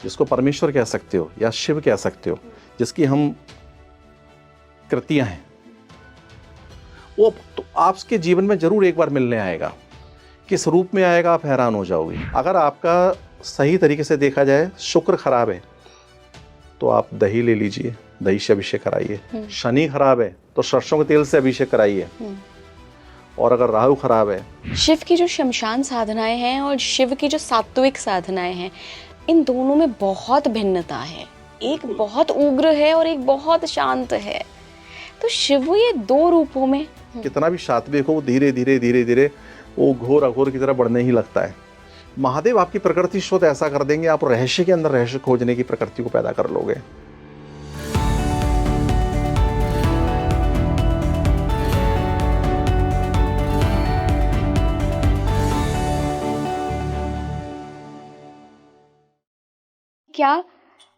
जिसको परमेश्वर कह सकते हो या शिव कह सकते हो, जिसकी हम कृतियां हैं, वो तो आपके जीवन में जरूर एक बार मिलने आएगा। किस रूप में आएगा आप हैरान हो जाओगे। अगर आपका सही तरीके से देखा जाए शुक्र खराब है तो आप दही ले लीजिए, दही से अभिषेक कराइए। शनि खराब है तो सरसों के तेल से अभिषेक कराइए। और अगर राहु खराब है, शिव की जो शमशान साधनाएं हैं और शिव की जो सात्विक साधनाएं हैं, इन दोनों में बहुत भिन्नता है। एक बहुत उग्र है और एक बहुत शांत है। तो शिव ये दो रूपों में कितना भी सात्विक हो, धीरे धीरे धीरे धीरे वो घोर अघोर की तरह बढ़ने ही लगता है। महादेव आपकी प्रकृति शोध ऐसा कर देंगे, आप रहस्य के अंदर रहस्य खोजने की प्रकृति को पैदा कर लोगे। क्या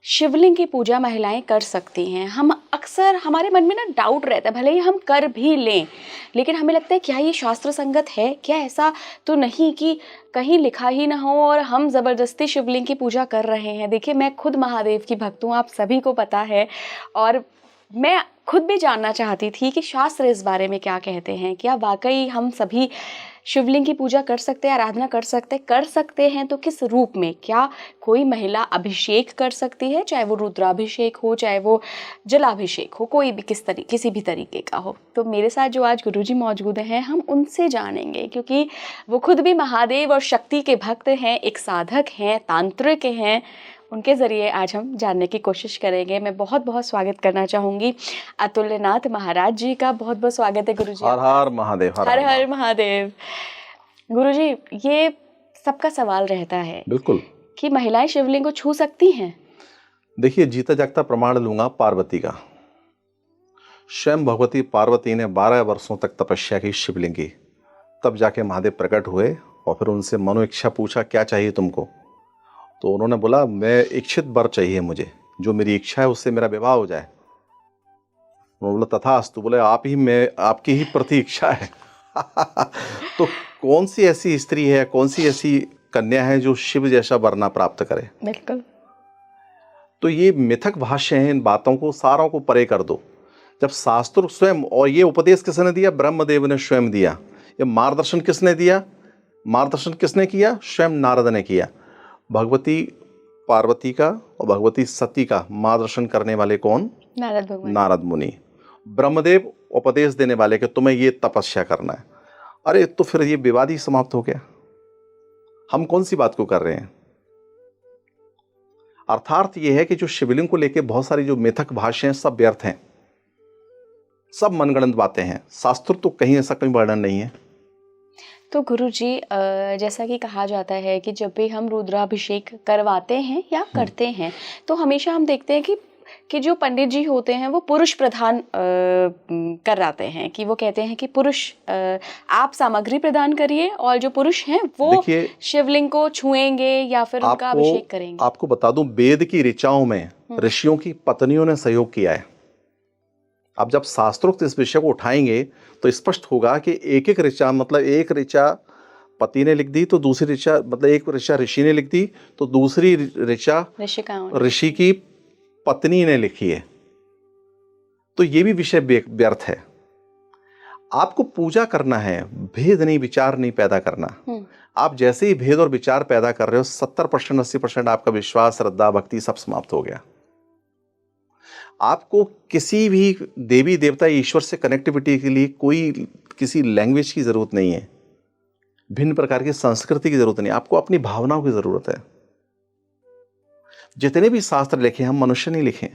शिवलिंग की पूजा महिलाएं कर सकती हैं? हम अक्सर हमारे मन में ना डाउट रहता है, भले ही हम कर भी लें, लेकिन हमें लगता है क्या ये शास्त्र संगत है? क्या ऐसा तो नहीं कि कहीं लिखा ही ना हो और हम ज़बरदस्ती शिवलिंग की पूजा कर रहे हैं? देखिए, मैं खुद महादेव की भक्त हूँ, आप सभी को पता है, और मैं खुद भी जानना चाहती थी कि शास्त्र इस बारे में क्या कहते हैं। क्या वाकई हम सभी शिवलिंग की पूजा कर सकते हैं, आराधना कर सकते हैं तो किस रूप में? क्या कोई महिला अभिषेक कर सकती है, चाहे वो रुद्राभिषेक हो, चाहे वो जलाभिषेक हो, कोई भी किसी भी तरीके का हो? तो मेरे साथ जो आज गुरुजी मौजूद हैं, हम उनसे जानेंगे, क्योंकि वो खुद भी महादेव और शक्ति के भक्त हैं, एक साधक हैं, तांत्रिक हैं। उनके ज़रिए आज हम जानने की कोशिश करेंगे। मैं बहुत बहुत स्वागत करना चाहूँगी अतुल्यनाथ महाराज जी का। बहुत बहुत स्वागत है गुरुजी। हर हर महादेव। हर हर महादेव। गुरुजी, ये सबका सवाल रहता है बिल्कुल कि महिलाएं शिवलिंग को छू सकती हैं? देखिए, जीता जागता प्रमाण लूंगा पार्वती का। स्वयं भगवती पार्वती ने 12 वर्षों तक तपस्या की शिवलिंग की, तब जाके महादेव प्रकट हुए और फिर उनसे मनो इच्छा पूछा, क्या चाहिए तुमको? तो उन्होंने बोला, मैं इच्छित वर चाहिए मुझे, जो मेरी इच्छा है उससे मेरा विवाह हो जाए। उन्होंने बोला तथास्तु। बोले, आप ही मैं आपकी ही प्रति इच्छा है। तो कौन सी ऐसी स्त्री है, कौन सी ऐसी कन्या है जो शिव जैसा वर ना प्राप्त करे? बिल्कुल। तो ये मिथक भाष्य हैं, इन बातों को सारों को परे कर दो। जब शास्त्र स्वयं, और ये उपदेश किसने दिया? ब्रह्मदेव ने स्वयं दिया। ये मार्गदर्शन किसने दिया? मार्गदर्शन किसने किया? स्वयं नारद ने किया। भगवती पार्वती का और भगवती सती का मार्गदर्शन करने वाले कौन? नारद भगवान। नारद मुनि। ब्रह्मदेव उपदेश देने वाले कि तुम्हें ये तपस्या करना है। अरे तो फिर ये विवाद ही समाप्त हो गया। हम कौन सी बात को कर रहे हैं? अर्थात ये है कि जो शिवलिंग को लेके बहुत सारी जो मिथक भाष्य हैं, सब व्यर्थ हैं, सब मनगढ़ंत बातें हैं। शास्त्र तो कहीं ऐसा कोई वर्णन नहीं है। तो गुरुजी, जैसा कि कहा जाता है कि जब भी हम रुद्राभिषेक करवाते हैं या करते हैं, तो हमेशा हम देखते हैं कि जो पंडित जी होते हैं वो पुरुष प्रधान कराते हैं, कि वो कहते हैं कि पुरुष आप सामग्री प्रदान करिए और जो पुरुष हैं वो शिवलिंग को छुएंगे या फिर उनका अभिषेक करेंगे। आपको बता दूं, वेद की ऋचाओं में ऋषियों की पत्नियों ने सहयोग किया है। अब जब शास्त्रोक्त इस विषय को उठाएंगे तो स्पष्ट होगा कि एक एक ऋचा, मतलब एक ऋचा पति ने लिख दी तो दूसरी ऋचा, मतलब एक ऋचा ऋषि ने लिख दी तो दूसरी ऋचा ऋषि की पत्नी ने लिखी है। तो ये भी विषय व्यर्थ है। आपको पूजा करना है, भेद नहीं, विचार नहीं पैदा करना। आप जैसे ही भेद और विचार पैदा कर रहे हो, 70% 80% आपका विश्वास, श्रद्धा, भक्ति सब समाप्त हो गया। आपको किसी भी देवी देवता ईश्वर से कनेक्टिविटी के लिए कोई किसी लैंग्वेज की जरूरत नहीं है, भिन्न प्रकार की संस्कृति की जरूरत नहीं, आपको अपनी भावनाओं की जरूरत है। जितने भी शास्त्र लिखे हम मनुष्य नहीं लिखे,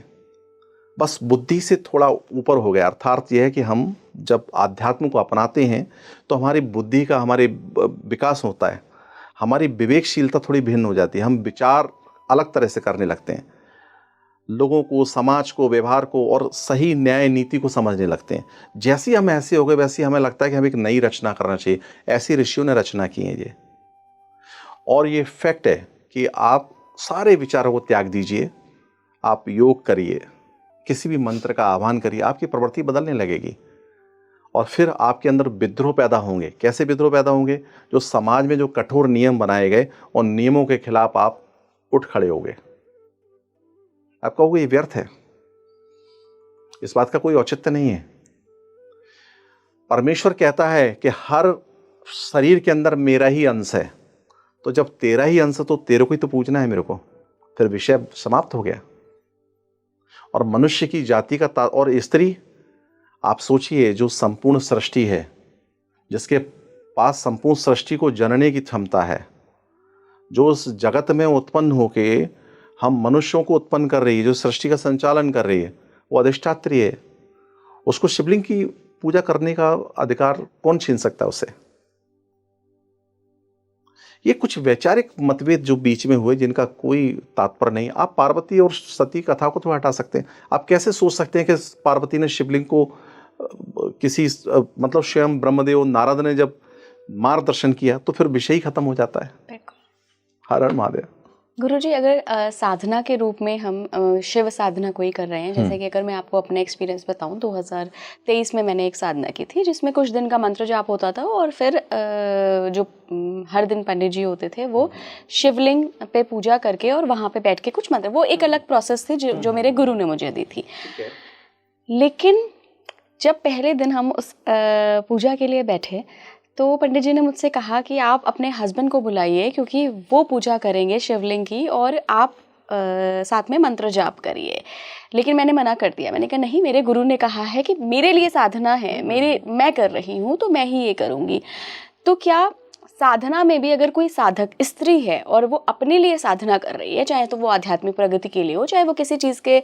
बस बुद्धि से थोड़ा ऊपर हो गया। अर्थात यह है कि हम जब आध्यात्म को अपनाते हैं तो हमारी बुद्धि का हमारे विकास होता है, हमारी विवेकशीलता थोड़ी भिन्न हो जाती है, हम विचार अलग तरह से करने लगते हैं, लोगों को, समाज को, व्यवहार को और सही न्याय नीति को समझने लगते हैं। जैसे ही हम ऐसे हो गए वैसे ही हमें लगता है कि हम एक नई रचना करना चाहिए। ऐसी ऋषियों ने रचना की है ये, और ये फैक्ट है कि आप सारे विचारों को त्याग दीजिए, आप योग करिए, किसी भी मंत्र का आह्वान करिए, आपकी प्रवृत्ति बदलने लगेगी और फिर आपके अंदर विद्रोह पैदा होंगे। कैसे विद्रोह पैदा होंगे? जो समाज में जो कठोर नियम बनाए गए उन नियमों के खिलाफ आप उठ खड़े होंगे। आप कहोगे ये व्यर्थ है, इस बात का कोई औचित्य नहीं है। परमेश्वर कहता है कि हर शरीर के अंदर मेरा ही अंश है, तो जब तेरा ही अंश है तो तेरे को ही तो पूजना है मेरे को, फिर विषय समाप्त हो गया। और मनुष्य की जाति का और स्त्री, आप सोचिए, जो संपूर्ण सृष्टि है, जिसके पास संपूर्ण सृष्टि को जनने की क्षमता है, जो उस जगत में उत्पन्न होके हम मनुष्यों को उत्पन्न कर रही है, जो सृष्टि का संचालन कर रही है, वो अधिष्ठात्री है। उसको शिवलिंग की पूजा करने का अधिकार कौन छीन सकता है उसे? ये कुछ वैचारिक मतभेद जो बीच में हुए, जिनका कोई तात्पर्य नहीं। आप पार्वती और सती कथा को तो हटा सकते हैं। आप कैसे सोच सकते हैं कि पार्वती ने शिवलिंग को किसी मतलब स्वयं ब्रह्मदेव नारद ने जब मार्गदर्शन किया तो फिर विषय ही खत्म हो जाता है। हर हर महादेव। गुरुजी, अगर साधना के रूप में हम शिव साधना कोई कर रहे हैं, जैसे कि अगर मैं आपको अपना एक्सपीरियंस बताऊं, 2023 में मैंने एक साधना की थी जिसमें कुछ दिन का मंत्र जाप होता था, और फिर जो हर दिन पंडित जी होते थे वो शिवलिंग पे पूजा करके और वहाँ पे बैठ के कुछ मंत्र, वो एक अलग प्रोसेस थी जो मेरे गुरु ने मुझे दी थी। लेकिन जब पहले दिन हम उस पूजा के लिए बैठे तो पंडित जी ने मुझसे कहा कि आप अपने हस्बैंड को बुलाइए, क्योंकि वो पूजा करेंगे शिवलिंग की, और आप साथ में मंत्र जाप करिए। लेकिन मैंने मना कर दिया। मैंने कहा नहीं, मेरे गुरु ने कहा है कि मेरे लिए साधना है, मैं कर रही हूँ तो मैं ही ये करूँगी। तो क्या साधना में भी अगर कोई साधक स्त्री है और वो अपने लिए साधना कर रही है, चाहे तो वो आध्यात्मिक प्रगति के लिए हो, चाहे वो किसी चीज़ के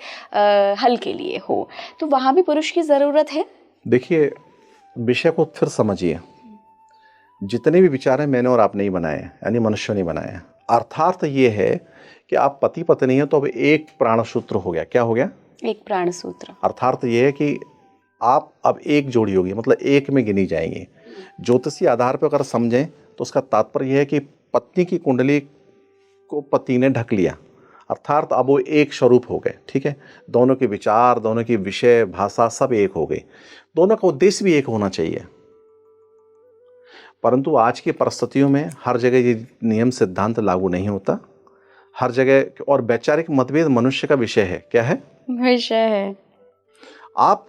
हल के लिए हो, तो वहाँ भी पुरुष की ज़रूरत है? देखिए, विषय को फिर समझिए। जितने भी विचार हैं मैंने और आपने ही बनाए हैं, यानी मनुष्य ने बनाए हैं। अर्थात ये है कि आप पति पत्नी हैं तो अब एक प्राणसूत्र हो गया। क्या हो गया? एक प्राणसूत्र। अर्थात ये है कि आप अब एक जोड़ी होगी, मतलब एक में गिनी जाएंगी। ज्योतिषीय आधार पर अगर समझें तो उसका तात्पर्य यह है कि पत्नी की कुंडली को पति ने ढक लिया, अर्थात अब वो एक स्वरूप हो गए। ठीक है, दोनों के विचार, दोनों की विषय, भाषा सब एक हो गई, दोनों का उद्देश्य भी एक होना चाहिए। परंतु आज की परिस्थितियों में हर जगह ये नियम सिद्धांत लागू नहीं होता, हर जगह। और वैचारिक मतभेद मनुष्य का विषय है। क्या है? विषय है। आप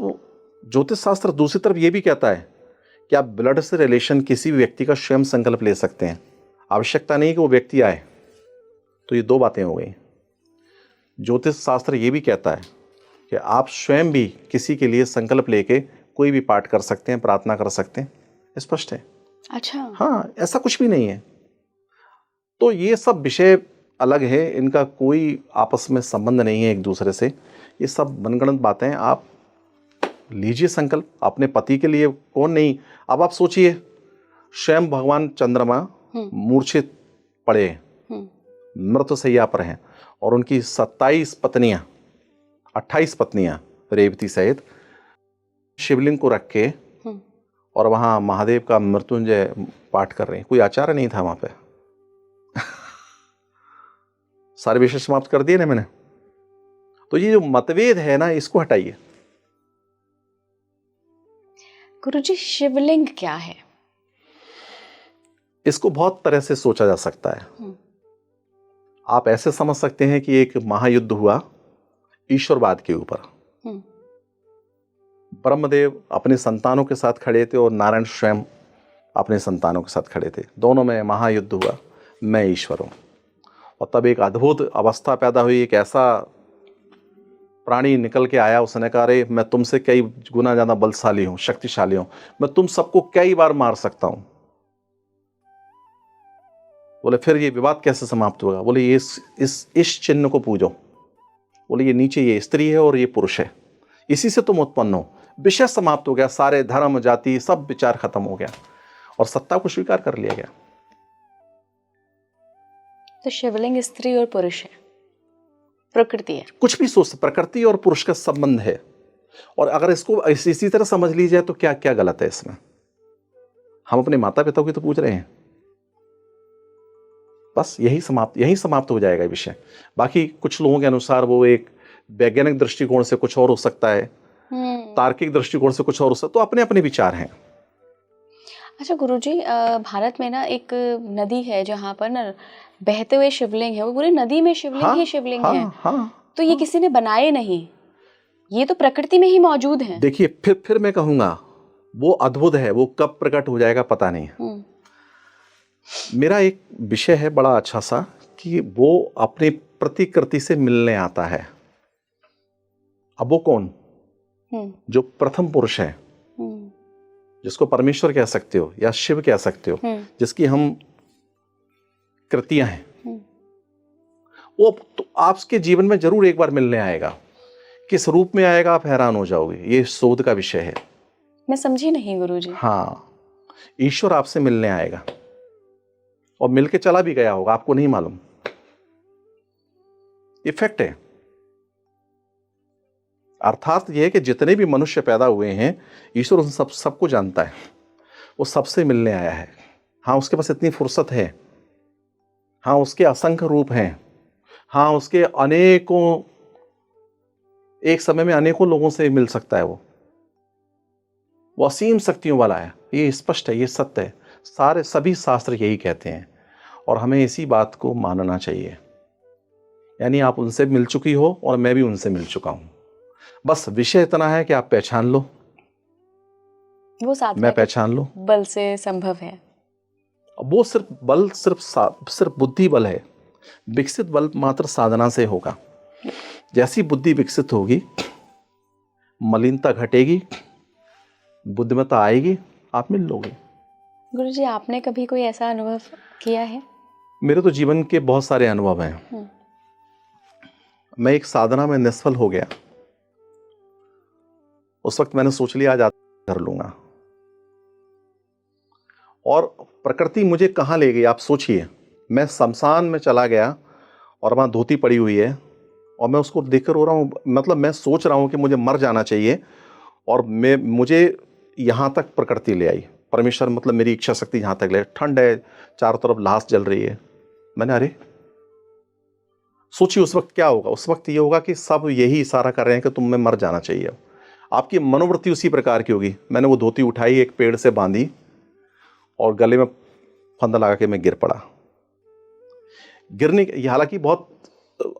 ज्योतिष शास्त्र दूसरी तरफ ये भी कहता है कि आप ब्लड से रिलेशन किसी भी व्यक्ति का स्वयं संकल्प ले सकते हैं, आवश्यकता नहीं कि वो व्यक्ति आए। तो ये दो बातें हो गई। ज्योतिष शास्त्र ये भी कहता है कि आप स्वयं भी किसी के लिए संकल्प लेके कोई भी पाठ कर सकते हैं, प्रार्थना कर सकते हैं। स्पष्ट है? अच्छा। हाँ, ऐसा कुछ भी नहीं है। तो ये सब विषय अलग है, इनका कोई आपस में संबंध नहीं है एक दूसरे से। ये सब मनगढ़ंत बातें। आप लीजिए संकल्प अपने पति के लिए, कौन नहीं। अब आप सोचिए, स्वयं भगवान चंद्रमा मूर्छित पड़े, मृतशैया पर हैं, और उनकी 27 पत्नियां, 28 पत्नियां रेवती सहित शिवलिंग को रख के और वहां महादेव का मृत्युंजय पाठ कर रहे हैं। कोई आचार्य नहीं था वहां पे। सारे विषय समाप्त कर दिए ना मैंने। तो ये जो मतभेद है ना, इसको हटाइए। गुरुजी, शिवलिंग क्या है? इसको बहुत तरह से सोचा जा सकता है। आप ऐसे समझ सकते हैं कि एक महायुद्ध हुआ ईश्वरवाद के ऊपर। ब्रह्मदेव अपने संतानों के साथ खड़े थे और नारायण स्वयं अपने संतानों के साथ खड़े थे। दोनों में महायुद्ध हुआ, मैं ईश्वर हूं। और तब एक अद्भुत अवस्था पैदा हुई। एक ऐसा प्राणी निकल के आया, उसने कहा, अरे मैं तुमसे कई गुना ज्यादा बलशाली हूं, शक्तिशाली हूं, मैं तुम सबको कई बार मार सकता हूं। बोले फिर ये विवाद कैसे समाप्त होगा? बोले ये इस चिन्ह को पूजो। बोले ये नीचे ये स्त्री है और ये पुरुष है, इसी से तुम उत्पन्न हो। विषय समाप्त हो गया, सारे धर्म जाति सब विचार खत्म हो गया और सत्ता को स्वीकार कर लिया गया। तो शिवलिंग स्त्री और पुरुष है, प्रकृति है। कुछ भी सोच, प्रकृति और पुरुष का संबंध है। और अगर इसको इसी तरह समझ ली जाए तो क्या क्या गलत है इसमें? हम अपने माता पिता की तो पूछ रहे हैं, बस यही समाप्त हो जाएगा विषय। बाकी कुछ लोगों के अनुसार वो एक वैज्ञानिक दृष्टिकोण से कुछ और हो सकता है, तार्किक दृष्टिकोण से कुछ और हो सकता है, तो अपने अपने विचार हैं। अच्छा गुरुजी, भारत में ना एक नदी है जहाँ पर ना बहते हुए शिवलिंग है, वो पूरी नदी में शिवलिंग ही शिवलिंग है। हाँ, तो ये किसी ने बनाए नहीं, ये तो प्रकृति में ही मौजूद है। देखिए फिर मैं कहूँगा वो अद्भुत है, वो कब प्रकट हो जाएगा पता नहीं। मेरा एक विषय है बड़ा अच्छा सा कि वो अपनी प्रतिकृति से मिलने आता है। अब वो कौन? जो प्रथम पुरुष है, जिसको परमेश्वर कह सकते हो या शिव कह सकते हो, जिसकी हम कृतियां हैं, वो तो आपके जीवन में जरूर एक बार मिलने आएगा। किस रूप में आएगा आप हैरान हो जाओगे, ये शोध का विषय है। मैं समझी नहीं गुरुजी। हाँ, ईश्वर आपसे मिलने आएगा और मिलके चला भी गया होगा, आपको नहीं मालूम। ये फैक्ट है। अर्थात यह है कि जितने भी मनुष्य पैदा हुए हैं, ईश्वर उन सबको जानता है, वो सबसे मिलने आया है। हाँ, उसके पास इतनी फुर्सत है, हाँ उसके असंख्य रूप हैं, हाँ उसके अनेकों, एक समय में अनेकों लोगों से मिल सकता है। वो असीम शक्तियों वाला है, ये स्पष्ट है, ये सत्य है। सभी शास्त्र यही कहते हैं और हमें इसी बात को मानना चाहिए। यानी आप उनसे मिल चुकी हो और मैं भी उनसे मिल चुका हूं। बस विषय इतना है कि आप पहचान लो, वो साथ मैं पहचान लो, बल से संभव है। वो सिर्फ बल, सिर्फ बुद्धि बल है। विकसित बल मात्र साधना से होगा। जैसी बुद्धि विकसित होगी, मलिनता घटेगी, बुद्धिमत्ता आएगी, आप मिल लोगे। गुरुजी, आपने कभी कोई ऐसा अनुभव किया है? मेरे तो जीवन के बहुत सारे अनुभव हैं। मैं एक साधना में निष्फल हो गया। उस वक्त मैंने सोच लिया आज कर लूंगा, और प्रकृति मुझे कहां ले गई आप सोचिए। मैं शमशान में चला गया और वहां धोती पड़ी हुई है और मैं उसको देखकर रो रहा हूं। मतलब मैं सोच रहा हूं कि मुझे मर जाना चाहिए और मुझे यहां तक प्रकृति ले आई। परमेश्वर मतलब मेरी इच्छा शक्ति यहां तक ले। ठंड है, चारों तरफ लाश जल रही है। मैंने अरे सोचिए उस वक्त क्या होगा। उस वक्त ये होगा कि सब यही इशारा कर रहे हैं कि तुम्हें मर जाना चाहिए। आपकी मनोवृत्ति उसी प्रकार की होगी। मैंने वो धोती उठाई, एक पेड़ से बांधी और गले में फंदा लगा के मैं गिर पड़ा। गिरने, हालांकि बहुत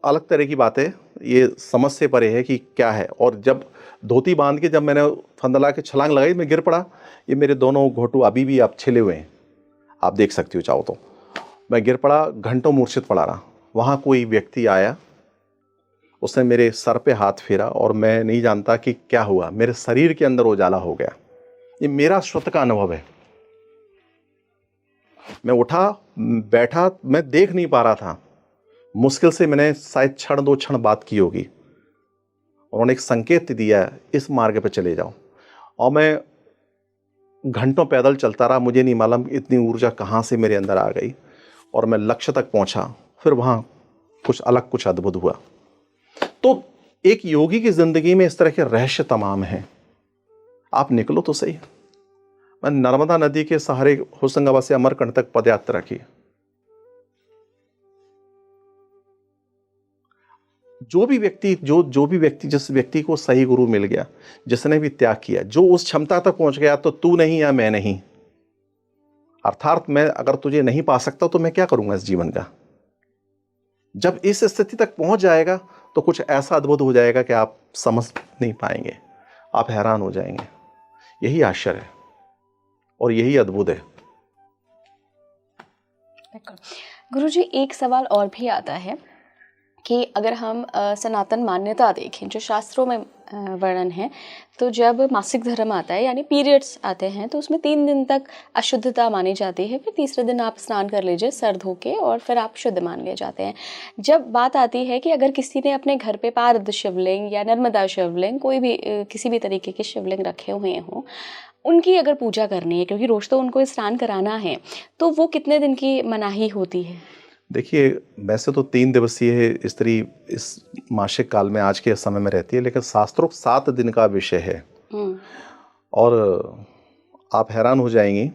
अलग तरह की बात है, ये समझ से परे है कि क्या है। और जब धोती बांध के जब मैंने फंदा लगा के छलांग लगाई, मैं गिर पड़ा। ये मेरे दोनों घोटू अभी भी आप छिले हुए हैं, आप देख सकती हो चाहो तो। मैं गिर पड़ा, घंटों मूर्छित पड़ा रहा। वहाँ कोई व्यक्ति आया, उसने मेरे सर पे हाथ फेरा और मैं नहीं जानता कि क्या हुआ, मेरे शरीर के अंदर उजाला हो गया। ये मेरा स्वतः का अनुभव है। मैं उठा, बैठा, मैं देख नहीं पा रहा था। मुश्किल से मैंने शायद क्षण दो क्षण बात की होगी। उन्होंने एक संकेत दिया, इस मार्ग पे चले जाओ। और मैं घंटों पैदल चलता रहा। मुझे नहीं मालूम इतनी ऊर्जा कहाँ से मेरे अंदर आ गई और मैं लक्ष्य तक पहुंचा। फिर वहाँ कुछ अद्भुत हुआ। तो एक योगी की जिंदगी में इस तरह के रहस्य तमाम हैं। आप निकलो तो सही। मैं नर्मदा नदी के सहारे होशंगाबाद से अमरकंटक तक पदयात्रा की। जो भी व्यक्ति जिस व्यक्ति को सही गुरु मिल गया, जिसने भी त्याग किया, जो उस क्षमता तक पहुंच गया, तो तू नहीं या मैं नहीं। अर्थात मैं अगर तुझे नहीं पा सकता तो मैं क्या करूंगा इस जीवन का। जब इस स्थिति तक पहुंच जाएगा तो कुछ ऐसा अद्भुत हो जाएगा कि आप समझ नहीं पाएंगे, आप हैरान हो जाएंगे। यही आश्चर्य है और यही अद्भुत है। गुरुजी, एक सवाल और भी आता है कि अगर हम सनातन मान्यता देखें, जो शास्त्रों में वर्णन है, तो जब मासिक धर्म आता है यानी पीरियड्स आते हैं, तो उसमें 3 दिन तक अशुद्धता मानी जाती है। फिर तीसरे दिन आप स्नान कर लीजिए सर धो के, और फिर आप शुद्ध मान लिए जाते हैं। जब बात आती है कि अगर किसी ने अपने घर पे पारद शिवलिंग या नर्मदा शिवलिंग, कोई भी किसी भी तरीके के शिवलिंग रखे हुए हों, उनकी अगर पूजा करनी है, क्योंकि रोज़ तो उनको स्नान कराना है, तो वो कितने दिन की मनाही होती है? देखिए, वैसे तो 3 दिवसीय स्त्री इस मासिक काल में आज के समय में रहती है, लेकिन शास्त्रों 7 दिन का विषय है। और आप हैरान हो जाएंगी,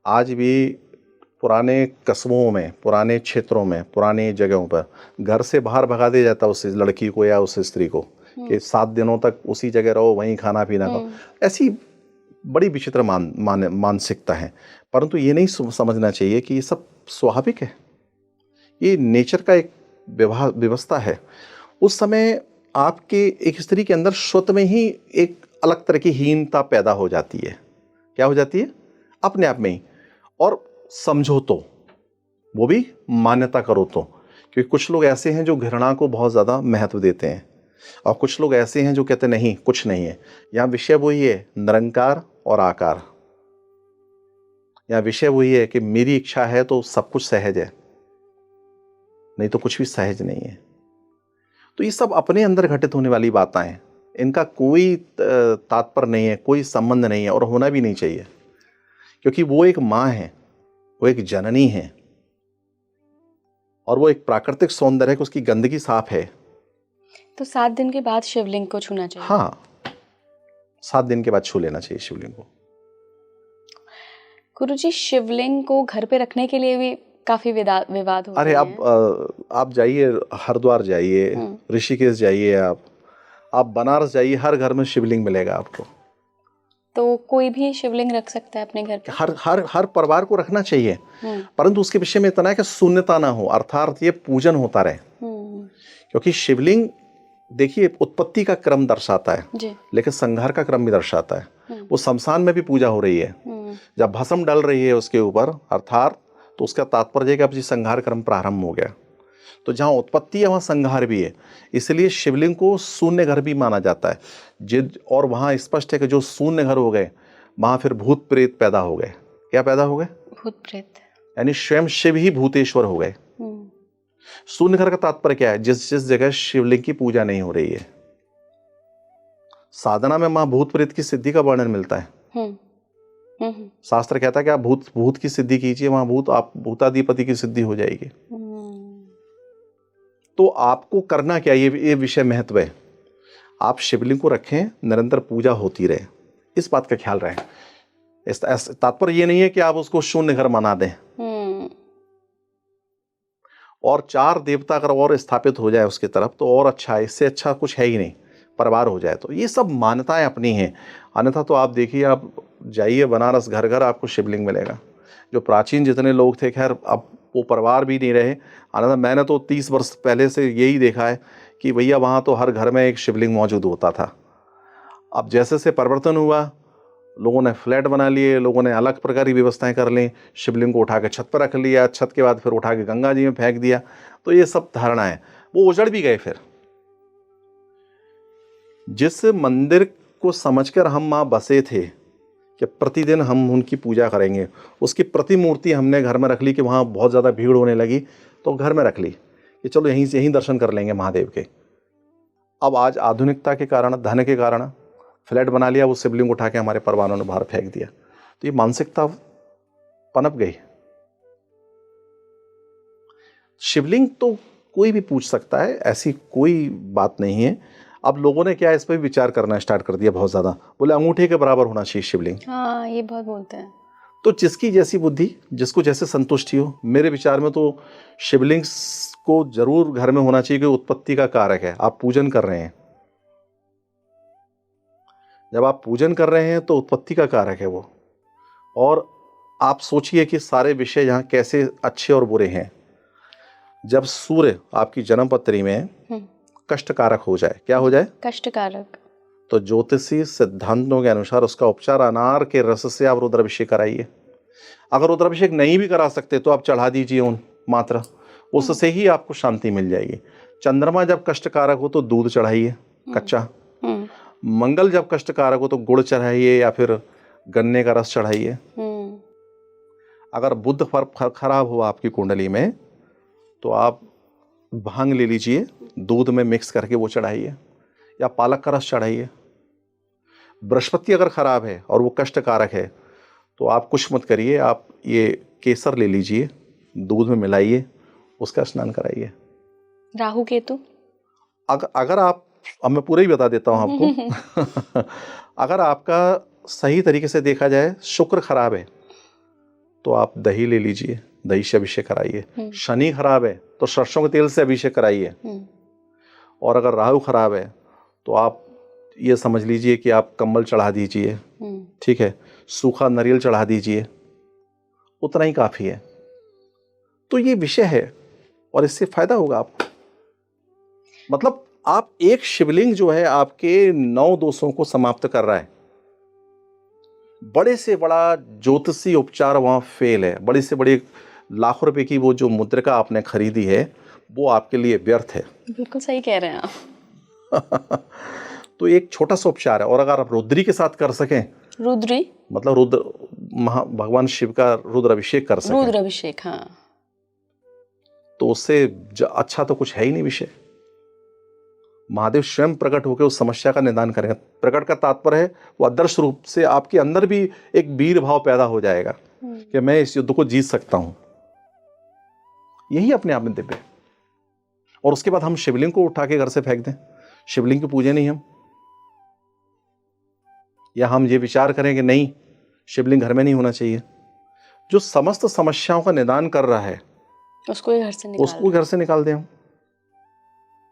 आज भी पुराने कस्बों में, पुराने क्षेत्रों में, पुरानी जगहों पर घर से बाहर भगा दिया जाता उस लड़की को या उस स्त्री को कि 7 दिनों तक उसी जगह रहो, वहीं खाना पीना खाओ। ऐसी बड़ी विचित्र मानसिकता है। परंतु ये नहीं समझना चाहिए कि ये सब स्वाभाविक है। ये नेचर का एक विवाह व्यवस्था है, उस समय आपके एक स्त्री के अंदर स्वत में ही एक अलग तरह की हीनता पैदा हो जाती है। क्या हो जाती है? अपने आप में ही। और समझो तो, वो भी मान्यता करो तो, क्योंकि कुछ लोग ऐसे हैं जो घृणा को बहुत ज़्यादा महत्व देते हैं और कुछ लोग ऐसे हैं जो कहते नहीं, कुछ नहीं है। यहाँ विषय वही है, निरंकार और आकार। यहाँ विषय वही है कि मेरी इच्छा है तो सब कुछ सहज है, नहीं तो कुछ भी सहज नहीं है। तो ये सब अपने अंदर घटित होने वाली बातें हैं, इनका कोई तात्पर्य नहीं है, कोई संबंध नहीं है और होना भी नहीं चाहिए, क्योंकि वो एक माँ है, वो एक जननी है और वो एक प्राकृतिक सौंदर्य है कि उसकी गंदगी साफ है। तो 7 दिन के बाद शिवलिंग को छूना चाहिए। हाँ, 7 दिन के बाद छू लेना चाहिए शिवलिंग को। गुरुजी, शिवलिंग को घर पे रखने के लिए भी काफी विवाद होते अरे हैं। आप जाइए, हरिद्वार जाइए, ऋषिकेश जाइए, आप बनारस जाइए, हर घर में शिवलिंग मिलेगा आपको। तो कोई भी शिवलिंग रख सकता है अपने घर पे? हर परिवार को रखना चाहिए, परंतु उसके विषय में इतना है कि शून्यता ना हो, अर्थात ये पूजन होता रहे। क्योंकि शिवलिंग देखिए उत्पत्ति का क्रम दर्शाता है जी। लेकिन संहार का क्रम भी दर्शाता है। वो शमशान में भी पूजा हो रही है, जब भस्म डल रही है उसके ऊपर, अर्थात तो उसका तात्पर्य है कि अब जी संहार क्रम प्रारंभ हो गया। तो जहाँ उत्पत्ति है वहाँ संहार भी है, इसलिए शिवलिंग को शून्य घर भी माना जाता है। और वहाँ स्पष्ट है कि जो शून्य घर हो गए वहाँ फिर भूत प्रेत पैदा हो गए। क्या पैदा हो गए? भूत प्रेत, यानी स्वयं शिव ही भूतेश्वर हो गए। शून्य घर का तात्पर्य क्या है? जिस जिस जगह शिवलिंग की पूजा नहीं हो रही है। साधना में माँ भूत प्रेत की सिद्धि का वर्णन मिलता है। शास्त्र कहता है कि आप भूत की सिद्धि कीजिए, वहां आप भूताधिपति की सिद्धि हो जाएगी। तो आपको करना क्या, ये विषय महत्व है। आप शिवलिंग को रखें, निरंतर पूजा होती रहे, इस बात का ख्याल रहे। इस तात्पर्य ये नहीं है कि आप उसको शून्य घर बना दें और 4 देवता अगर और स्थापित हो जाए उसकी तरफ तो और अच्छा है, इससे अच्छा कुछ है ही नहीं। परिवार हो जाए तो ये सब मान्यताएं अपनी हैं। अन्यथा तो आप देखिए, आप जाइए बनारस, घर घर आपको शिवलिंग मिलेगा। जो प्राचीन जितने लोग थे, खैर अब वो परिवार भी नहीं रहे। अन्यथा मैंने तो 30 वर्ष पहले से यही देखा है कि भैया वहाँ तो हर घर में एक शिवलिंग मौजूद होता था। अब जैसे से परिवर्तन हुआ, लोगों ने फ्लैट बना लिए, लोगों ने अलग प्रकार की व्यवस्थाएं कर ली, शिवलिंग को उठा के छत पर रख लिया, छत के बाद फिर उठा के गंगा जी में फेंक दिया। तो ये सब धारणाएं वो उजड़ भी गए। फिर जिस मंदिर को समझकर हम वहाँ बसे थे कि प्रतिदिन हम उनकी पूजा करेंगे, उसकी प्रतिमूर्ति हमने घर में रख ली कि वहाँ बहुत ज़्यादा भीड़ होने लगी तो घर में रख ली कि चलो यहीं से यहीं दर्शन कर लेंगे महादेव के। अब आज आधुनिकता के कारण, धन के कारण फ्लैट बना लिया, वो शिवलिंग उठा के हमारे परिवारों ने बाहर फेंक दिया। तो ये मानसिकता पनप गई। शिवलिंग तो कोई भी पूछ सकता है, ऐसी कोई बात नहीं है। अब लोगों ने क्या इस पर विचार करना स्टार्ट कर दिया बहुत ज़्यादा। बोले अंगूठे के बराबर होना चाहिए शिवलिंग। हाँ, ये बहुत बोलते हैं। तो जिसकी जैसी बुद्धि, जिसको जैसे संतुष्टि हो। मेरे विचार में तो शिवलिंग को जरूर घर में होना चाहिए, कि उत्पत्ति का कारक है। आप पूजन कर रहे हैं, जब आप पूजन कर रहे हैं तो उत्पत्ति का कारक है वो। और आप सोचिए कि सारे विषय यहाँ कैसे अच्छे और बुरे हैं। जब सूर्य आपकी जन्म पत्री में कष्ट कारक हो जाए, क्या हो जाए? कष्ट कारक। तो ज्योतिषी सिद्धांतों के अनुसार उसका उपचार अनार के रस से आप रुद्राभिषेक कराइए। अगर रुद्राभिषेक नहीं भी करा सकते तो आप चढ़ा दीजिए उन मात्र, उससे ही आपको शांति मिल जाएगी। चंद्रमा जब कष्ट कारक हो तो दूध चढ़ाइए कच्चा। मंगल जब कष्ट कारक हो तो गुड़ चढ़ाइए या फिर गन्ने का रस चढ़ाइए। अगर बुध खराब हुआ आपकी कुंडली में तो आप भांग ले लीजिए, दूध में मिक्स करके वो चढ़ाइए, या पालक का रस चढ़ाइए। बृहस्पति अगर खराब है और वो कष्ट कारक है तो आप कुछ मत करिए, आप ये केसर ले लीजिए, दूध में मिलाइए, उसका स्नान कराइए। राहु केतु अगर आप, अब मैं पूरा ही बता देता हूँ आपको अगर आपका सही तरीके से देखा जाए शुक्र खराब है तो आप दही ले लीजिए, दही से अभिषेक कराइए। शनि खराब है तो सरसों के तेल से अभिषेक कराइए। और अगर राहु खराब है तो आप ये समझ लीजिए कि आप कंबल चढ़ा दीजिए, ठीक है, सूखा नारियल चढ़ा दीजिए, उतना ही काफ़ी है। तो ये विषय है और इससे फायदा होगा आपको। मतलब आप एक शिवलिंग जो है आपके 9 दोषों को समाप्त कर रहा है। बड़े से बड़ा ज्योतिषी उपचार वहां फेल है, बड़ी से बड़ी लाखों रुपए की वो जो मुद्रिका आपने खरीदी है वो आपके लिए व्यर्थ है। बिल्कुल सही कह रहे हैं आप। तो एक छोटा सा उपचार है, और अगर आप रुद्री के साथ कर सकें, रुद्री मतलब रुद्र भगवान शिव का रुद्र अभिषेक कर सकें, रुद्र अभिषेक, हाँ, तो उससे अच्छा तो कुछ है ही नहीं विषय। महादेव स्वयं प्रकट होकर उस समस्या का निदान करेंगे। प्रकट का तात्पर्य है वो आदर्श रूप से आपके अंदर भी एक वीर भाव पैदा हो जाएगा कि मैं इस युद्ध को जीत सकता हूं। यही अपने आप में दिव्य है। और उसके बाद हम शिवलिंग को उठा के घर से फेंक दें, शिवलिंग की पूजा नहीं हम, या हम ये विचार करें कि नहीं शिवलिंग घर में नहीं होना चाहिए। जो समस्त समस्याओं का निदान कर रहा है उसको ही घर से निकाल दें हम।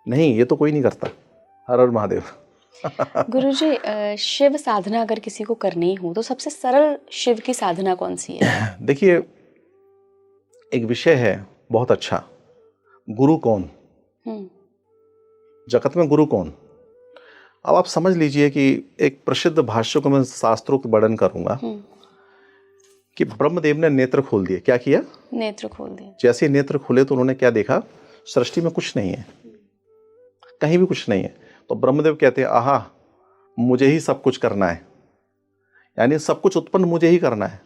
नहीं, ये तो कोई नहीं करता। हर हर महादेव। गुरुजी, शिव साधना अगर किसी को करनी हो तो सबसे सरल शिव की साधना कौन सी है? देखिए, एक विषय है बहुत अच्छा, गुरु कौन, जगत में गुरु कौन। अब आप समझ लीजिए कि एक प्रसिद्ध भाष्य को मैं शास्त्रोक्त वर्णन करूंगा कि ब्रह्मदेव ने नेत्र खोल दिए। क्या किया? नेत्र खोल दिए। जैसे नेत्र खुले तो उन्होंने क्या देखा? सृष्टि में कुछ नहीं है, कहीं भी कुछ नहीं है। तो ब्रह्मदेव कहते हैं आहा, मुझे ही सब कुछ करना है, यानी सब कुछ उत्पन्न मुझे ही करना है।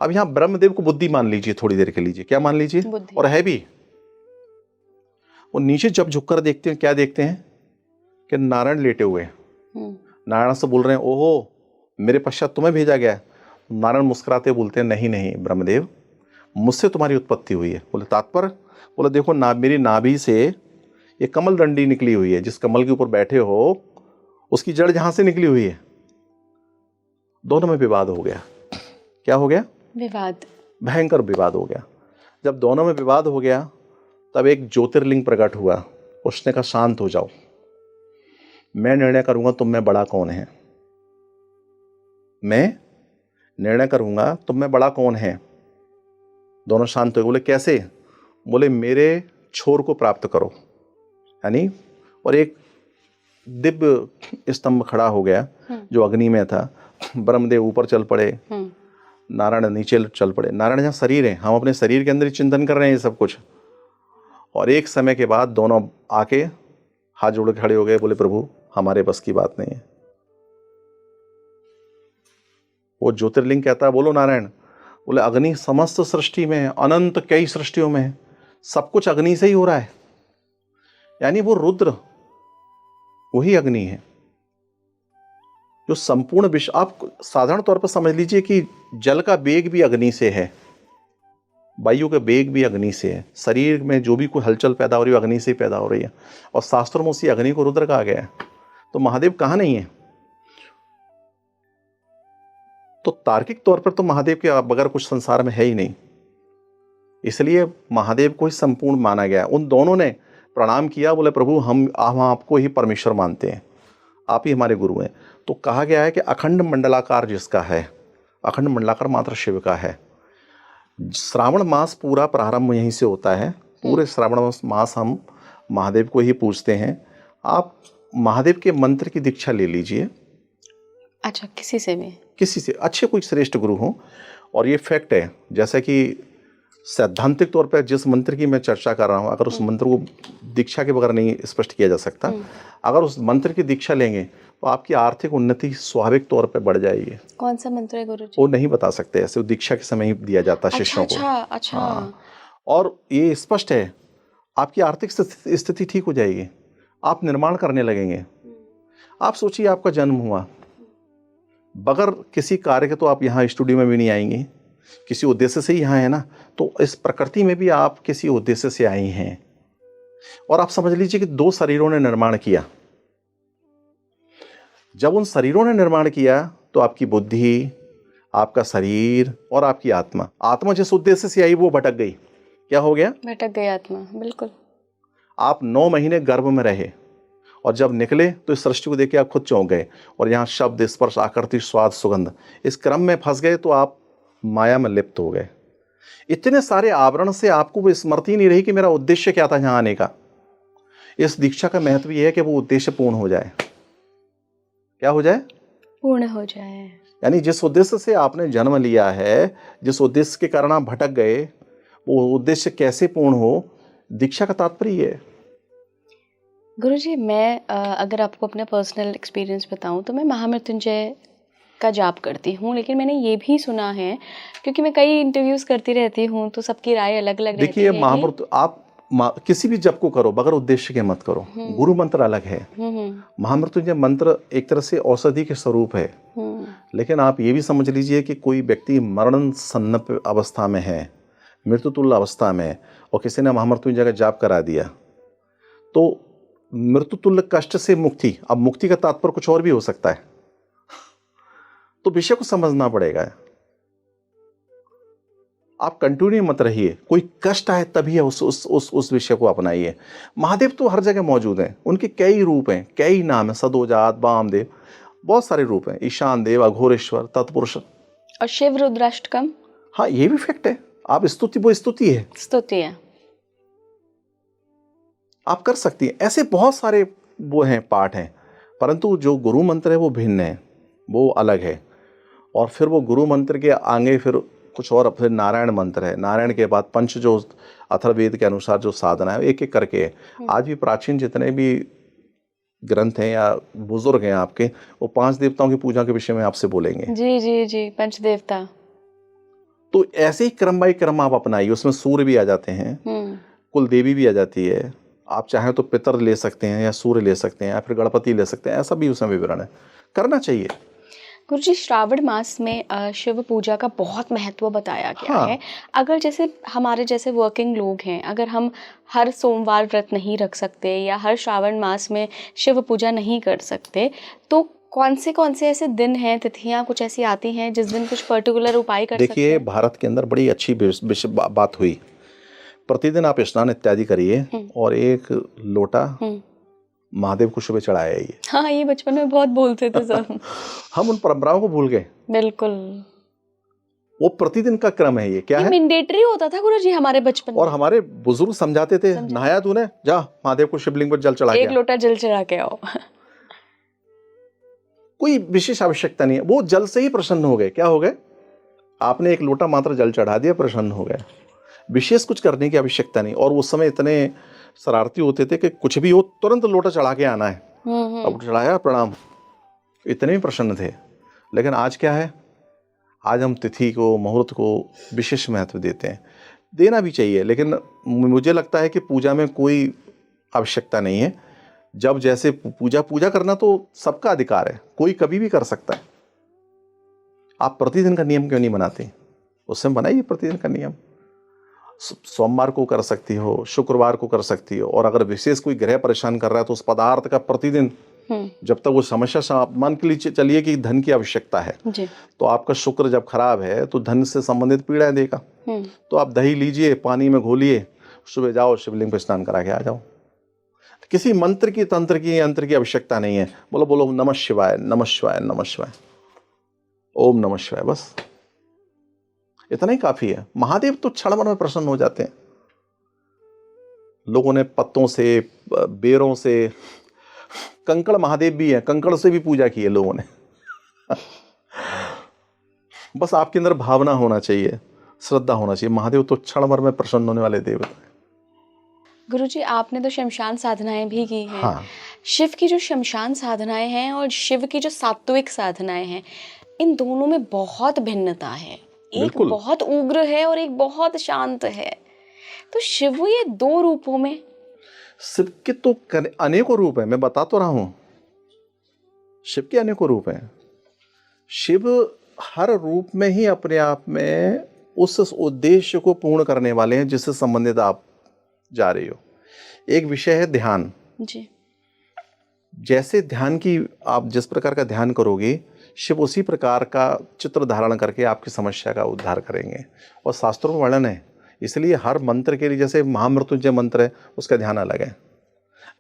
अब यहां ब्रह्मदेव को बुद्धि मान लीजिए, थोड़ी देर के लीजिए, क्या मान लीजिए, और है भी। वो नीचे जब झुककर देखते हैं, क्या देखते हैं कि नारायण लेटे हुए हैं। नारायण से बोल रहे हैं ओहो मेरे पश्चात तुम्हें भेजा गया। नारायण मुस्कुराते बोलते हैं नहीं नहीं ब्रह्मदेव, मुझसे तुम्हारी उत्पत्ति हुई है। बोले तात्पर्य? बोले देखो मेरी नाभि से ये कमल दंडी निकली हुई है, जिस कमल के ऊपर बैठे हो उसकी जड़ जहां से निकली हुई है। दोनों में विवाद हो गया। क्या हो गया? विवाद, भयंकर विवाद हो गया। जब दोनों में विवाद हो गया तब एक ज्योतिर्लिंग प्रकट हुआ। उसने कहा शांत हो जाओ, मैं निर्णय करूंगा तुम में बड़ा कौन है, मैं निर्णय करूंगा तुम में बड़ा कौन है। दोनों शांत हो गए। बोले कैसे? बोले मेरे छोर को प्राप्त करो, यानी, और एक दिव्य स्तंभ खड़ा हो गया जो अग्नि में था। ब्रह्मदेव ऊपर चल पड़े, नारायण नीचे चल पड़े। नारायण जहाँ शरीर है, हम अपने शरीर के अंदर ही चिंतन कर रहे हैं ये सब कुछ। और एक समय के बाद दोनों आके हाथ जोड़ के खड़े हो गए, बोले प्रभु हमारे बस की बात नहीं है। वो ज्योतिर्लिंग कहता है बोलो नारायण। बोले अग्नि समस्त सृष्टि में है, अनंत कई सृष्टियों में है, सब कुछ अग्नि से ही हो रहा है। यानी वो रुद्र वही अग्नि है जो संपूर्ण विश्व। आप साधारण तौर पर समझ लीजिए कि जल का वेग भी अग्नि से है, वायु का वेग भी अग्नि से है, शरीर में जो भी कोई हलचल पैदा हो रही है अग्नि से ही पैदा हो रही है। और शास्त्रों में उसी अग्नि को रुद्र कहा गया है। तो महादेव कहाँ नहीं है? तो तार्किक तौर पर तो महादेव के बगैर कुछ संसार में है ही नहीं, इसलिए महादेव को ही संपूर्ण माना गया। उन दोनों ने प्रणाम किया, बोले प्रभु हम आपको ही परमेश्वर मानते हैं, आप ही हमारे गुरु हैं। तो कहा गया है कि अखंड मंडलाकार जिसका है, अखंड मंडलाकार मात्र शिव का है। श्रावण मास पूरा प्रारंभ यहीं से होता है। पूरे श्रावण मास हम महादेव को ही पूजते हैं। आप महादेव के मंत्र की दीक्षा ले लीजिए। अच्छा, किसी से भी, किसी से, अच्छे कोई श्रेष्ठ गुरु हो। और ये फैक्ट है, जैसा कि सैद्धांतिक तौर पर जिस मंत्र की मैं चर्चा कर रहा हूँ, अगर उस मंत्र को दीक्षा के बगैर नहीं स्पष्ट किया जा सकता। अगर उस मंत्र की दीक्षा लेंगे तो आपकी आर्थिक उन्नति स्वाभाविक तौर पर बढ़ जाएगी। कौन सा मंत्र है गुरुजी? वो नहीं बता सकते, ऐसे दीक्षा के समय ही दिया जाता है शिष्यों को। अच्छा। हाँ। और ये स्पष्ट है, आपकी आर्थिक स्थिति ठीक हो जाएगी, आप निर्माण करने लगेंगे। आप सोचिए आपका जन्म हुआ, बगैर किसी कार्य के तो आप यहाँ स्टूडियो में भी नहीं आएंगे, किसी उद्देश्य से ही यहाँ है ना। तो इस प्रकृति में भी आप किसी उद्देश्य से आई हैं। और आप समझ लीजिए कि 2 शरीरों ने निर्माण किया। जब उन शरीरों ने निर्माण किया तो आपकी बुद्धि, आपका शरीर और आपकी आत्मा, आत्मा जिस उद्देश्य से आई वो भटक गई। क्या हो गया? भटक गई आत्मा, बिल्कुल। आप 9 महीने गर्भ में रहे और जब निकले तो इस सृष्टि को देख के आप खुद चौंक गए। और यहाँ शब्द, स्पर्श, आकृति, स्वाद, सुगंध, इस क्रम में फंस गए तो आप माया में लिप्त हो गए। इतने सारे आवरण से आपको वो स्मृति नहीं रही कि मेरा उद्देश्य क्या था यहाँ आने का। इस दीक्षा का महत्व ये है कि वो उद्देश्य पूर्ण हो जाए। क्या हो जाए? पूर्ण हो जाए। यानी जिस उद्देश्य से आपने जन्म लिया है, जिस उद्देश्य के कारण आप भटक गए, वो उद्देश्य कैसे पूर्ण हो, दीक्षा का तात्पर्य ये है। गुरुजी, मैं अगर आपको अपना पर्सनल एक्सपीरियंस बताऊं तो मैं महामृत्युंजय का जाप करती हूँ, लेकिन मैंने ये भी सुना है, क्योंकि मैं कई इंटरव्यूज करती रहती हूँ तो सबकी राय अलग अलग रहती देखिए, है कि महामृत्यु आप किसी भी जप को करो, बगैर उद्देश्य के मत करो। गुरु मंत्र अलग है, महामृत्युंजय मंत्र एक तरह से औषधि के स्वरूप है। लेकिन आप ये भी समझ लीजिए कि कोई व्यक्ति मरण सन्नप अवस्था में है, मृत्युतुल्य अवस्था में है, और किसी ने महामृत्युंजय का जाप करा दिया, तो मृत्युतुल्य कष्ट से मुक्ति, अब मुक्ति का तात्पर्य कुछ और भी हो सकता है, तो विषय को समझना पड़ेगा। आप कंटिन्यू मत रहिए, कोई कष्ट आए तभी उस विषय को अपनाइए। महादेव तो हर जगह मौजूद हैं, उनके कई रूप हैं, कई नाम हैं, सदोजात, वामदेव, बहुत सारे रूप हैं, ईशान देव, अघोरेश्वर, तत्पुरुष। और शिव रुद्राष्टकम, हाँ, ये भी फैक्ट है। आप स्तुति, वो स्तुति है, स्तुति है, आप कर सकती हैं। ऐसे बहुत सारे वो हैं, पाठ हैं, परंतु जो गुरु मंत्र है वो भिन्न है, वो अलग है। और फिर वो गुरु मंत्र के आगे फिर कुछ और, फिर नारायण मंत्र है, नारायण के बाद पंच, जो अथर्ववेद के अनुसार जो साधना है, एक एक करके है। आज भी प्राचीन जितने भी ग्रंथ हैं या बुजुर्ग हैं आपके, वो 5 देवताओं की पूजा के विषय में आपसे बोलेंगे। जी जी जी, पंच देवता। तो ऐसे ही क्रम बाई क्रम आप अपनाइए। उसमें सूर्य भी आ जाते हैं, कुल देवी भी आ जाती है, आप चाहें तो पितर ले सकते हैं या सूर्य ले सकते हैं या फिर गणपति ले सकते हैं, ऐसा भी उसमें विवरण है, करना चाहिए। गुरुजी, श्रावण मास में शिव पूजा का बहुत महत्व बताया गया हाँ। है। अगर जैसे हमारे जैसे वर्किंग लोग हैं, अगर हम हर सोमवार व्रत नहीं रख सकते या हर श्रावण मास में शिव पूजा नहीं कर सकते, तो कौन से ऐसे दिन हैं, तिथियां कुछ ऐसी आती हैं जिस दिन कुछ पर्टिकुलर उपाय कर सकते देखिए, हैं? भारत के अंदर बड़ी अच्छी बात हुई। प्रतिदिन आप स्नान इत्यादि करिए और एक लोटा महादेव को सुबह चढ़ाया ही है। हाँ, ये बचपन में बहुत बोलते थे सब। हम उन परंपराओं को भूल गए। बिल्कुल, वो प्रतिदिन का क्रम है। ये क्या है? मैंडेटरी होता था गुरुजी हमारे बचपन में। और हमारे बुजुर्ग समझाते थे, नहाया तूने, जा महादेव को शिवलिंग पर जल चढ़ा के एक लोटा जल चढ़ा के आओ। कोई विशेष आवश्यकता नहीं है, वो जल से ही प्रसन्न हो गए। क्या हो गए? आपने एक लोटा मात्र जल चढ़ा दिया, प्रसन्न हो गए। विशेष कुछ करने की आवश्यकता नहीं। और उस समय इतने शरारती होते थे कि कुछ भी हो तुरंत लोटा चढ़ा के आना है। अब चढ़ाया, प्रणाम, इतने ही प्रसन्न थे। लेकिन आज क्या है? आज हम तिथि को, मुहूर्त को विशेष महत्व देते हैं। देना भी चाहिए, लेकिन मुझे लगता है कि पूजा में कोई आवश्यकता नहीं है। जब जैसे पूजा करना तो सबका अधिकार है, कोई कभी भी कर सकता है। आप प्रतिदिन का नियम क्यों नहीं बनाते? उससे बनाइए प्रतिदिन का नियम। सोमवार को कर सकती हो, शुक्रवार को कर सकती हो। और अगर विशेष कोई ग्रह परेशान कर रहा है तो उस पदार्थ का प्रतिदिन, जब तक वो समस्या, मान के लिए चलिए कि धन की आवश्यकता है जी, तो आपका शुक्र जब खराब है तो धन से संबंधित पीड़ाएं देगा। तो आप दही लीजिए, पानी में घोलिए, सुबह जाओ शिवलिंग पर स्नान करा के आ जाओ। किसी मंत्र की, तंत्र की, यंत्र की आवश्यकता नहीं है। बोलो बोलो नमः शिवाय, नमः शिवाय, नमः शिवाय, ओम नमः शिवाय, बस इतना ही काफी है। महादेव तो क्षण भर में प्रसन्न हो जाते हैं। लोगों ने पत्तों से, बेरों से, कंकड़ महादेव भी हैं, कंकड़ से भी पूजा की है लोगों ने। बस आपके अंदर भावना होना चाहिए, श्रद्धा होना चाहिए। महादेव तो क्षण भर में प्रसन्न होने वाले देवता हैं। गुरुजी, आपने तो शमशान साधनाएं भी की हैं। हाँ। शिव की जो शमशान साधनाएं हैं और शिव की जो सात्विक साधनाएं हैं, इन दोनों में बहुत भिन्नता है। एक बहुत उग्र है और एक बहुत शांत है। तो शिव ये 2 रूपों में, शिव के तो अनेकों रूप हैं। मैं बता तो रहा हूं, शिव के अनेकों रूप हैं। शिव हर रूप में ही अपने आप में उस उद्देश्य को पूर्ण करने वाले हैं जिससे संबंधित आप जा रही हो। एक विषय है ध्यान जी। जैसे ध्यान की, आप जिस प्रकार का ध्यान करोगे, शिव उसी प्रकार का चित्र धारण करके आपकी समस्या का उद्धार करेंगे। और शास्त्रों में वर्णन है, इसलिए हर मंत्र के लिए, जैसे महामृत्युंजय मंत्र है, उसका ध्यान अलग है,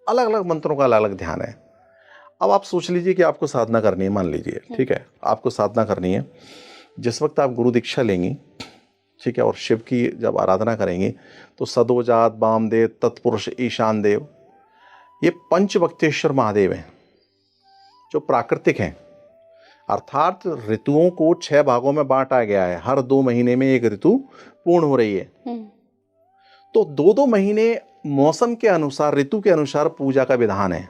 अलग अलग मंत्रों का अलग अलग ध्यान है। अब आप सोच लीजिए कि आपको साधना करनी है, मान लीजिए, ठीक है, आपको साधना करनी है। जिस वक्त आप गुरु दीक्षा लेंगी, ठीक है, और शिव की जब आराधना करेंगी, तो सदोजात, वामदेव, तत्पुरुष, ईशान देव, ये पंचवक्तेश्वर महादेव हैं जो प्राकृतिक हैं, अर्थात ऋतुओं को 6 भागों में बांटा गया है। हर 2 महीने में एक ऋतु पूर्ण हो रही है। तो 2-2 महीने मौसम के अनुसार, ऋतु के अनुसार पूजा का विधान है।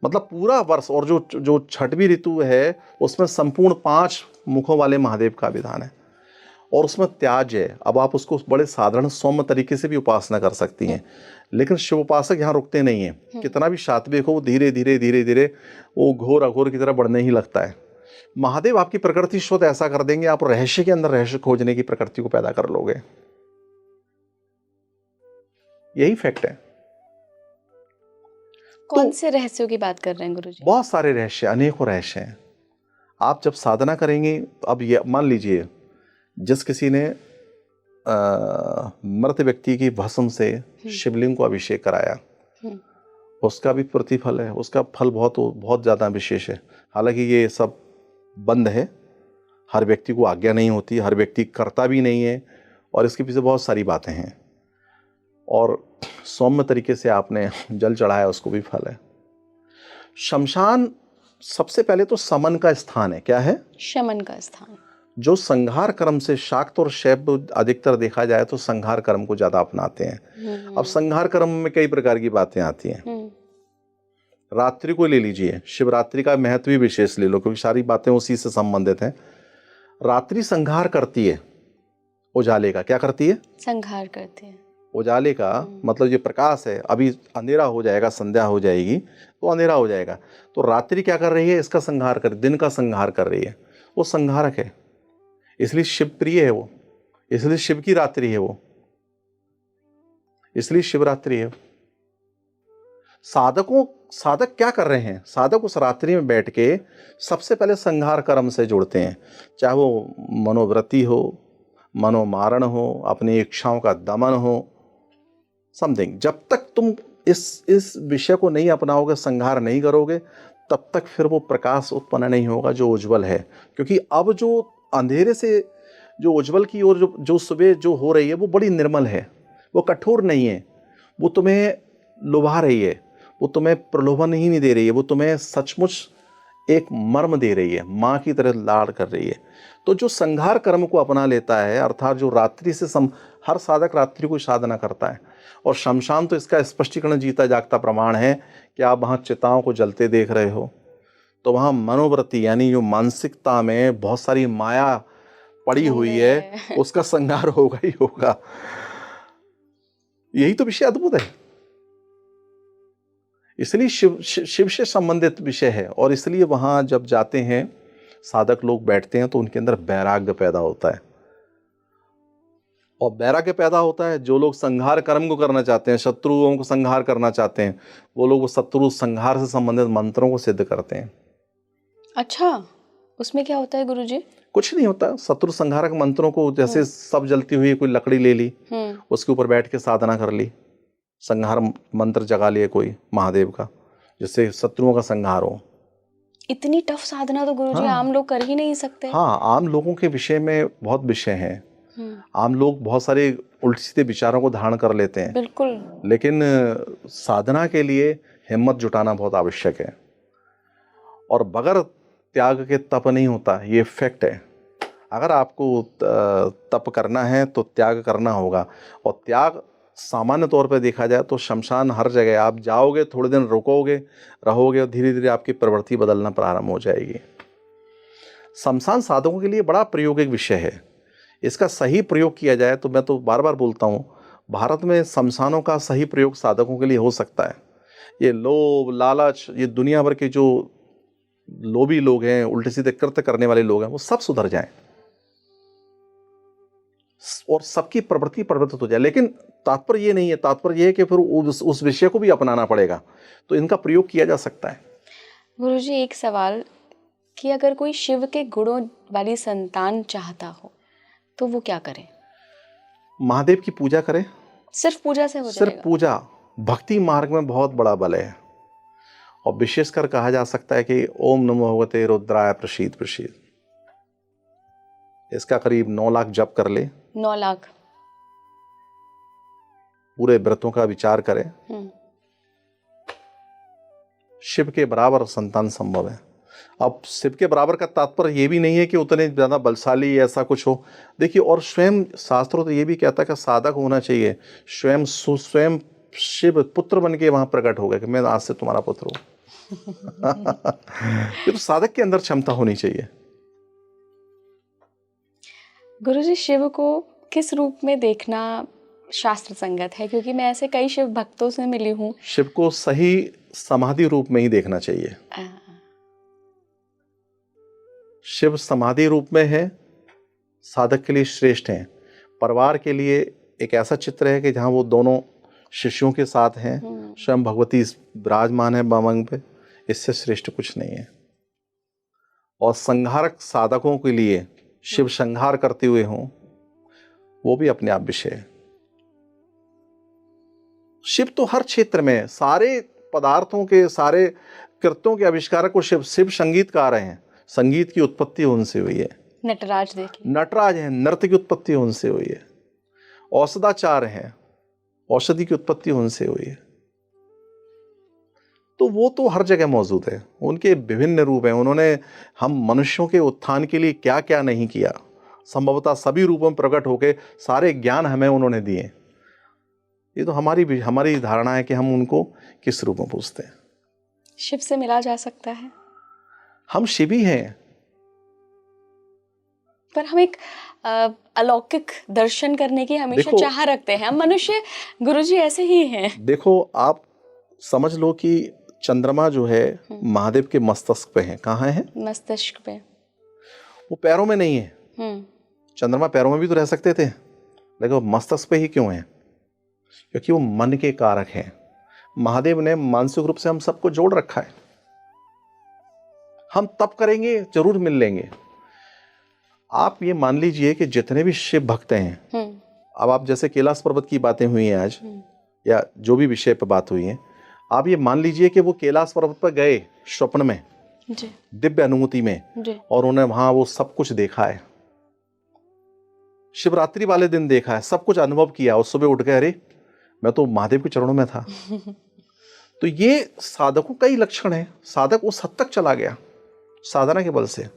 मतलब पूरा वर्ष, और जो छठवीं ऋतु है उसमें संपूर्ण 5 मुखों वाले महादेव का विधान है, और उसमें त्याज है। अब आप उसको बड़े साधारण सौम्य तरीके से भी उपासना कर सकती हैं, लेकिन शिव उपासक यहाँ रुकते नहीं हैं। कितना भी सात्विक हो, धीरे धीरे धीरे धीरे वो घोर अघोर की तरह बढ़ने ही लगता है। महादेव आपकी प्रकृति शोध ऐसा कर देंगे, आप रहस्य के अंदर रहस्य खोजने की प्रकृति को पैदा कर लोगे। यही फैक्ट है। कौन से रहस्यों की बात कर रहे हैं गुरुजी? बहुत सारे रहस्य, अनेकों रहस्य हैं। आप जब साधना करेंगे, अब ये मान लीजिए जिस किसी ने मृत व्यक्ति की भस्म से शिवलिंग को अभिषेक कराया, उसका भी प्रतिफल है, उसका फल बहुत ज़्यादा विशेष है। हालांकि ये सब बंद है, हर व्यक्ति को आज्ञा नहीं होती, हर व्यक्ति करता भी नहीं है, और इसके पीछे बहुत सारी बातें हैं। और सौम्य तरीके से आपने जल चढ़ाया, उसको भी फल है। शमशान सबसे पहले तो समन का स्थान है। क्या है? शमन का स्थान। जो संहार कर्म से, शाक्त और शैव अधिकतर देखा जाए तो संहार कर्म को ज्यादा अपनाते हैं। अब संहार कर्म में कई प्रकार की बातें आती हैं। रात्रि को ले लीजिए, शिवरात्रि का महत्व भी विशेष ले लो, क्योंकि सारी बातें उसी से संबंधित हैं। रात्रि संहार करती है उजाले का। क्या करती है? संहार करती है। उजाले का मतलब ये प्रकाश है, अभी अंधेरा हो जाएगा, संध्या हो जाएगी तो अंधेरा हो जाएगा, तो रात्रि क्या कर रही है? इसका संहार कर, दिन का संहार कर रही है। वो संहारक है, इसलिए शिव प्रिय है वो, इसलिए शिव की रात्रि है वो, इसलिए शिवरात्रि है। साधक क्या कर रहे हैं? साधक उस रात्रि में बैठ के सबसे पहले संहार कर्म से जुड़ते हैं, चाहे वो मनोवृत्ति हो, मनोमारण हो, अपनी इच्छाओं का दमन हो, समथिंग। जब तक तुम इस विषय को नहीं अपनाओगे, संहार नहीं करोगे, तब तक फिर वो प्रकाश उत्पन्न नहीं होगा जो उज्जवल है। क्योंकि अब जो अंधेरे से जो उज्जवल की ओर जो सुबह जो हो रही है, वो बड़ी निर्मल है, वो कठोर नहीं है, वो तुम्हें लुभा रही है, वो तुम्हें प्रलोभन ही नहीं दे रही है, वो तुम्हें सचमुच एक मर्म दे रही है, माँ की तरह लाड़ कर रही है। तो जो संहार कर्म को अपना लेता है, अर्थात जो रात्रि से हर साधक रात्रि को साधना करता है, और शमशान तो इसका स्पष्टीकरण जीता जागता प्रमाण है कि आप वहाँ चिताओं को जलते देख रहे हो, तो वहाँ मनोवृत्ति यानी जो मानसिकता में बहुत सारी माया पड़ी हुई है, उसका संहार होगा ही होगा। यही तो विषय अद्भुत है, इसलिए शिव से संबंधित विषय है। और इसलिए वहां जब जाते हैं साधक लोग, बैठते हैं, तो उनके अंदर वैराग्य पैदा होता है। और वैराग्य पैदा होता है, जो लोग संहार कर्म को करना चाहते हैं, शत्रुओं को संहार करना चाहते हैं, वो लोग वो शत्रु संहार से संबंधित मंत्रों को सिद्ध करते हैं। अच्छा, उसमें क्या होता है गुरुजी? कुछ नहीं होता, शत्रु संहारक मंत्रों को, जैसे सब जलती हुई कोई लकड़ी ले ली, उसके ऊपर बैठ के साधना कर ली, संहार मंत्र जगा लिए कोई महादेव का, जिससे शत्रुओं का संहार हो। इतनी टफ साधना तो गुरुजी आम लोग कर ही नहीं सकते। हाँ, आम लोगों के विषय में बहुत विषय हैं। आम लोग बहुत सारे उल्टे सीधे विचारों को धारण कर लेते हैं, बिल्कुल, लेकिन साधना के लिए हिम्मत जुटाना बहुत आवश्यक है। और बगैर त्याग के तप नहीं होता, ये फैक्ट है। अगर आपको तप करना है तो त्याग करना होगा, और त्याग सामान्य तौर पर देखा जाए तो शमशान हर जगह आप जाओगे, थोड़े दिन रुकोगे, रहोगे, और धीरे धीरे आपकी प्रवृत्ति बदलना प्रारंभ हो जाएगी। शमशान साधकों के लिए बड़ा प्रयोगिक विषय है। इसका सही प्रयोग किया जाए तो, मैं तो बार बार बोलता हूँ, भारत में शमशानों का सही प्रयोग साधकों के लिए हो सकता है। ये लोभ लालच, ये दुनिया भर के जो लोभी लोग हैं, उल्टे सीधे कृत्य करने वाले लोग हैं, वो सब सुधर जाएं और सबकी प्रवृत्ति परिवर्तित हो जाए। लेकिन तात्पर्य ये नहीं है, तात्पर्य ये है कि फिर उस विषय को भी अपनाना पड़ेगा, तो इनका प्रयोग किया जा सकता है। गुरुजी, एक सवाल कि अगर कोई शिव के गुणों वाली संतान चाहता हो तो वो क्या करे? महादेव की पूजा करे। सिर्फ पूजा से हो जाएगा? सिर्फ पूजा। भक्ति मार्ग में बहुत बड़ा बल है, और विशेषकर कहा जा सकता है कि ओम नमो भगवते रुद्राय प्रसीद प्रसीद, इसका करीब 9 लाख जप कर ले। 9 लाख? पूरे व्रतों का विचार करें, शिव के बराबर संतान संभव है। अब शिव के बराबर का तात्पर्य ये भी नहीं है कि उतने ज़्यादा बलशाली ऐसा कुछ हो। देखिए, और स्वयं शास्त्रों तो ये भी कहता है कि साधक होना चाहिए, स्वयं शिव पुत्र बन के वहाँ प्रकट हो गया कि मैं आज से तुम्हारा पुत्र हूँ। ये तो साधक के अंदर क्षमता होनी चाहिए। गुरुजी, शिव को किस रूप में देखना शास्त्र संगत है? क्योंकि मैं ऐसे कई शिव भक्तों से मिली हूँ। शिव को सही समाधि रूप में ही देखना चाहिए। शिव समाधि रूप में है, साधक के लिए श्रेष्ठ हैं। परिवार के लिए एक ऐसा चित्र है कि जहाँ वो दोनों शिष्यों के साथ हैं, स्वयं भगवती विराजमान है बामंग पे, इससे श्रेष्ठ कुछ नहीं है। और संहारक साधकों के लिए शिव संहार करते हुए हों, वो भी अपने आप विषय है। शिव तो हर क्षेत्र में सारे पदार्थों के, सारे कृत्यों के आविष्कारक को शिव संगीतकार हैं। संगीत की उत्पत्ति उनसे हुई है। नटराज देखिए, नटराज हैं, नृत्य की उत्पत्ति उनसे हुई है। औषधाचार्य हैं, औषधि की उत्पत्ति उनसे हुई है। तो वो तो हर जगह मौजूद है, उनके विभिन्न रूप हैं। उन्होंने हम मनुष्यों के उत्थान के लिए क्या क्या नहीं किया, संभवतः सभी रूपों में प्रकट होकर सारे ज्ञान हमें उन्होंने दिए। ये तो हमारी धारणा है कि हम उनको किस रूप में पूछते हैं। शिव से मिला जा सकता है? हम शिवी हैं, पर हम एक अलौकिक दर्शन करने की हमेशा चाह रखते हैं। हम मनुष्य गुरुजी ऐसे ही हैं। देखो, आप समझ लो कि चंद्रमा जो है महादेव के मस्तिष्क पे है। कहाँ है? मस्तिष्क पे। वो पैरों में नहीं है। चंद्रमा पैरों में भी तो रह सकते थे, लेकिन मस्तिष्क पे ही क्यों है? क्योंकि वो मन के कारक हैं। महादेव ने मानसिक रूप से हम सबको जोड़ रखा है। हम तप करेंगे जरूर मिल लेंगे। आप ये मान लीजिए कि जितने भी शिव भक्त हैं, अब आप जैसे कैलाश पर्वत की बातें हुई हैं आज, या जो भी विषय पर बात हुई है, आप ये मान लीजिए कि वो कैलाश पर्वत पर गए स्वप्न में, दिव्य अनुभूति में, और उन्हें वहां वो सब कुछ देखा है। शिवरात्रि वाले दिन देखा है, सब कुछ अनुभव किया, और सुबह उठ गए, अरे मैं तो महादेव के चरणों में था। तो ये साधकों का ही लक्षण है। साधक उस हद तक चला गया साधना के बल से,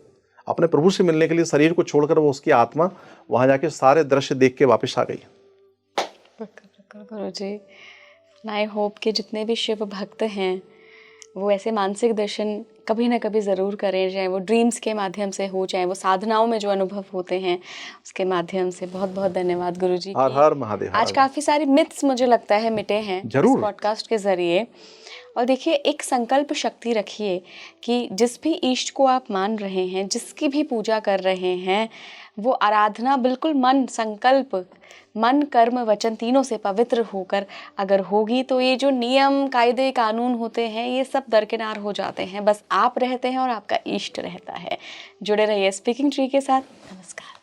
अपने प्रभु से मिलने के लिए शरीर को छोड़कर वो उसकी आत्मा वहां जाके सारे दृश्य देख के वापस आ गई। गुरुजी, आई होप कि जितने भी शिव भक्त हैं वो ऐसे मानसिक दर्शन कभी ना कभी ज़रूर करें, चाहे वो ड्रीम्स के माध्यम से हो, चाहे वो साधनाओं में जो अनुभव होते हैं उसके माध्यम से। बहुत बहुत धन्यवाद गुरुजी। हर हर महादेव। आज काफ़ी सारी मिथ्स मुझे लगता है मिटे हैं इस पॉडकास्ट के ज़रिए। और देखिए, एक संकल्प शक्ति रखिए कि जिस भी इष्ट को आप मान रहे हैं, जिसकी भी पूजा कर रहे हैं, वो आराधना बिल्कुल मन कर्म वचन तीनों से पवित्र होकर अगर होगी तो ये जो नियम कायदे कानून होते हैं ये सब दरकिनार हो जाते हैं। बस आप रहते हैं और आपका इष्ट रहता है। जुड़े रहिए स्पीकिंग ट्री के साथ। नमस्कार।